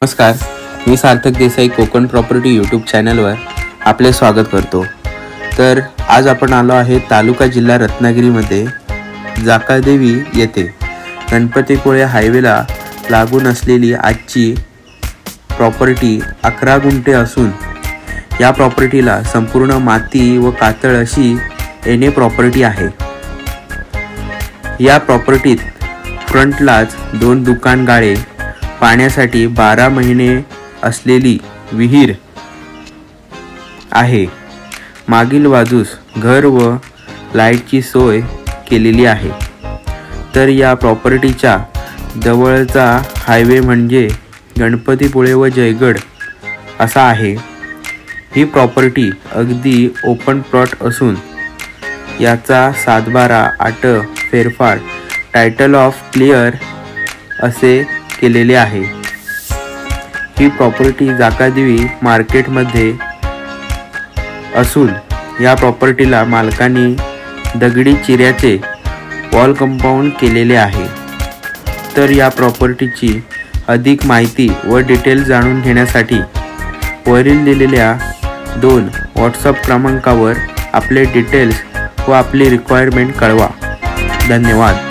नमस्कार, मी सार्थक Desai Konkan property YouTube चॅनलवर आपले स्वागत करतो। तर आज आपण आलो आहे तालुका जिल्हा रत्नागिरीमध्ये जाकादेवी येथे गणपतीपुळे हायवेला लागून असलेली आजची प्रॉपर्टी 11 गुंठे असून या प्रॉपर्टीला संपूर्ण माती व कातळ अशी एने प्रॉपर्टी आहे। या प्रॉपर्टीत फ्रंटलाच 2 दुकान गाळे, पाण्यासाठी 12 महिने असलेली विहीर आहे। मागील बाजूस घर व लाईटची सोय केलेली आहे। तर या प्रॉपर्टीच्या जवळचा हायवे म्हणजे गणपतीपुळे व जयगड असा आहे। ही प्रॉपर्टी अगदी ओपन प्लॉट असून याचा 7/12 आट फेरफार टायटल ऑफ क्लिअर असे केलेले आहे। ही प्रॉपर्टी जाकादेवी मार्केटमध्ये असून या प्रॉपर्टीला मालकांनी दगडी चिऱ्याचे वॉल कंपाऊंड केलेले आहे। तर या प्रॉपर्टीची अधिक माहिती व डिटेल जाणून घेण्यासाठी वरील दिलेल्या 2 व्हॉट्सअप क्रमांकावर आपले डिटेल्स व आपली रिक्वायरमेंट कळवा। धन्यवाद।